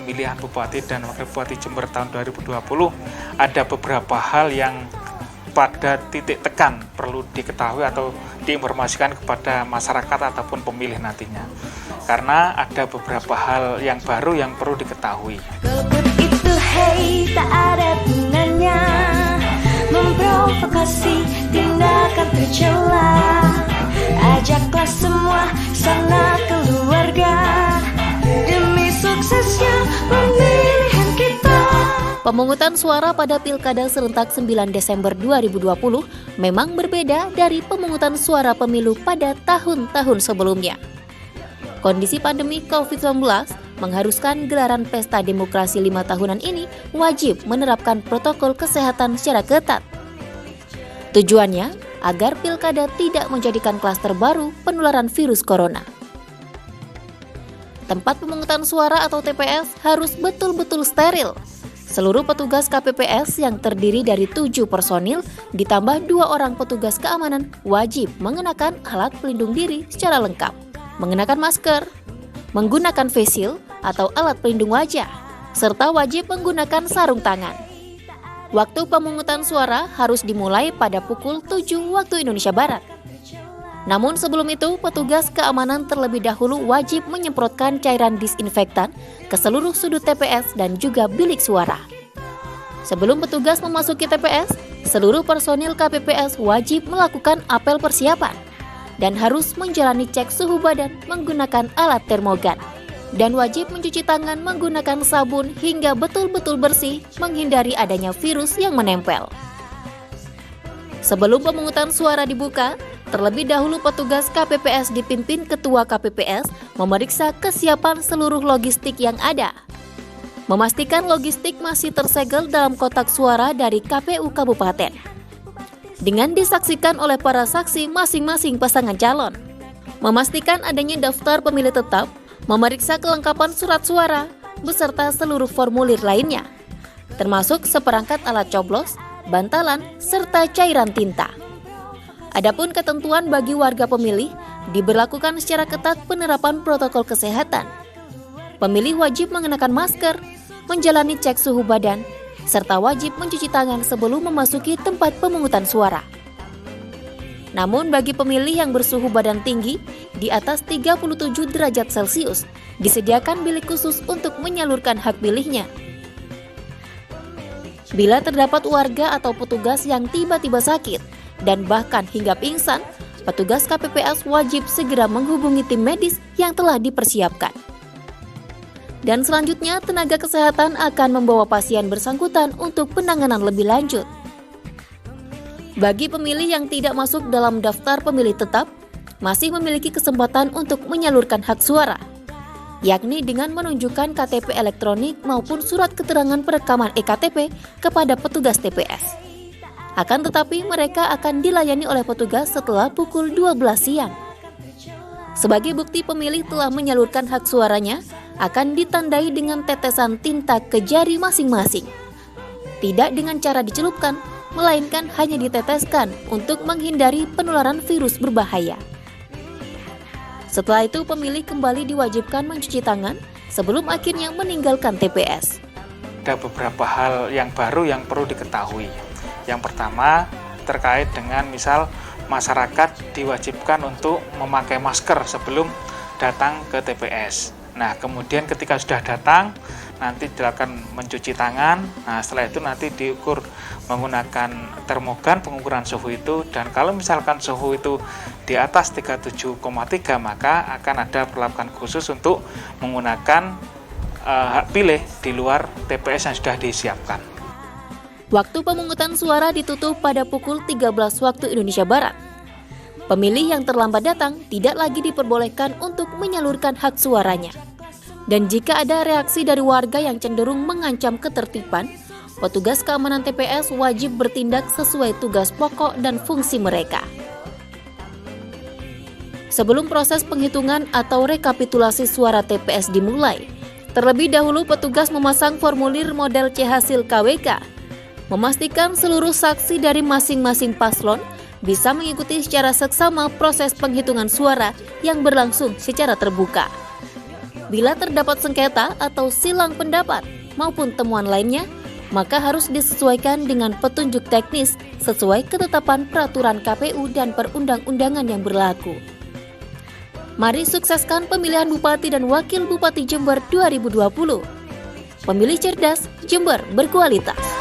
pemilihan Bupati dan Wakil Bupati Jember tahun 2020 ada beberapa hal yang pada titik tekan perlu diketahui atau diinformasikan kepada masyarakat ataupun pemilih nantinya. Karena ada beberapa hal yang baru yang perlu diketahui. Golput itu hei tak ada gunanya, memprovokasi tindakan tercela. Ajaklah semua sana keluarga demi suksesnya pemilihan kita. Pemungutan suara pada Pilkada serentak 9 Desember 2020 memang berbeda dari pemungutan suara pemilu pada tahun-tahun sebelumnya. Kondisi pandemi COVID-19 mengharuskan gelaran pesta demokrasi 5 tahunan ini wajib menerapkan protokol kesehatan secara ketat. Tujuannya agar pilkada tidak menjadikan klaster baru penularan virus corona. Tempat pemungutan suara atau TPS harus betul-betul steril. Seluruh petugas KPPS yang terdiri dari 7 personil ditambah 2 orang petugas keamanan wajib mengenakan alat pelindung diri secara lengkap, mengenakan masker, menggunakan face shield atau alat pelindung wajah, serta wajib menggunakan sarung tangan. Waktu pemungutan suara harus dimulai pada pukul 7 waktu Indonesia Barat. Namun sebelum itu, petugas keamanan terlebih dahulu wajib menyemprotkan cairan disinfektan ke seluruh sudut TPS dan juga bilik suara. Sebelum petugas memasuki TPS, seluruh personil KPPS wajib melakukan apel persiapan dan harus menjalani cek suhu badan menggunakan alat termogan. Dan wajib mencuci tangan menggunakan sabun hingga betul-betul bersih menghindari adanya virus yang menempel. Sebelum pemungutan suara dibuka, terlebih dahulu petugas KPPS dipimpin Ketua KPPS memeriksa kesiapan seluruh logistik yang ada. Memastikan logistik masih tersegel dalam kotak suara dari KPU Kabupaten. Dengan disaksikan oleh para saksi masing-masing pasangan calon. Memastikan adanya daftar pemilih tetap, memeriksa kelengkapan surat suara, beserta seluruh formulir lainnya, termasuk seperangkat alat coblos, bantalan, serta cairan tinta. Adapun ketentuan bagi warga pemilih, diberlakukan secara ketat penerapan protokol kesehatan. Pemilih wajib mengenakan masker, menjalani cek suhu badan, serta wajib mencuci tangan sebelum memasuki tempat pemungutan suara. Namun bagi pemilih yang bersuhu badan tinggi di atas 37 derajat Celcius, disediakan bilik khusus untuk menyalurkan hak pilihnya. Bila terdapat warga atau petugas yang tiba-tiba sakit dan bahkan hingga pingsan, petugas KPPS wajib segera menghubungi tim medis yang telah dipersiapkan. Dan selanjutnya, tenaga kesehatan akan membawa pasien bersangkutan untuk penanganan lebih lanjut. Bagi pemilih yang tidak masuk dalam daftar pemilih tetap, masih memiliki kesempatan untuk menyalurkan hak suara, yakni dengan menunjukkan KTP elektronik maupun surat keterangan perekaman EKTP kepada petugas TPS. Akan tetapi mereka akan dilayani oleh petugas setelah pukul 12 siang. Sebagai bukti pemilih telah menyalurkan hak suaranya, akan ditandai dengan tetesan tinta ke jari masing-masing. Tidak dengan cara dicelupkan, melainkan hanya diteteskan untuk menghindari penularan virus berbahaya. Setelah itu, pemilih kembali diwajibkan mencuci tangan sebelum akhirnya meninggalkan TPS. Ada beberapa hal yang baru yang perlu diketahui. Yang pertama, terkait dengan misal masyarakat diwajibkan untuk memakai masker sebelum datang ke TPS. Nah, kemudian ketika sudah datang, nanti dilakukan mencuci tangan. Nah, setelah itu nanti diukur menggunakan termogan pengukuran suhu itu, dan kalau misalkan suhu itu di atas 37,3 maka akan ada perlakuan khusus untuk menggunakan hak pilih di luar TPS yang sudah disiapkan. Waktu pemungutan suara ditutup pada pukul 13 waktu Indonesia Barat. Pemilih yang terlambat datang tidak lagi diperbolehkan untuk menyalurkan hak suaranya. Dan jika ada reaksi dari warga yang cenderung mengancam ketertiban, petugas keamanan TPS wajib bertindak sesuai tugas pokok dan fungsi mereka. Sebelum proses penghitungan atau rekapitulasi suara TPS dimulai, terlebih dahulu petugas memasang formulir model C-hasil KWK, memastikan seluruh saksi dari masing-masing paslon bisa mengikuti secara seksama proses penghitungan suara yang berlangsung secara terbuka. Bila terdapat sengketa atau silang pendapat maupun temuan lainnya, maka harus disesuaikan dengan petunjuk teknis sesuai ketetapan peraturan KPU dan perundang-undangan yang berlaku. Mari sukseskan pemilihan Bupati dan Wakil Bupati Jember 2020. Pemilih cerdas, Jember berkualitas.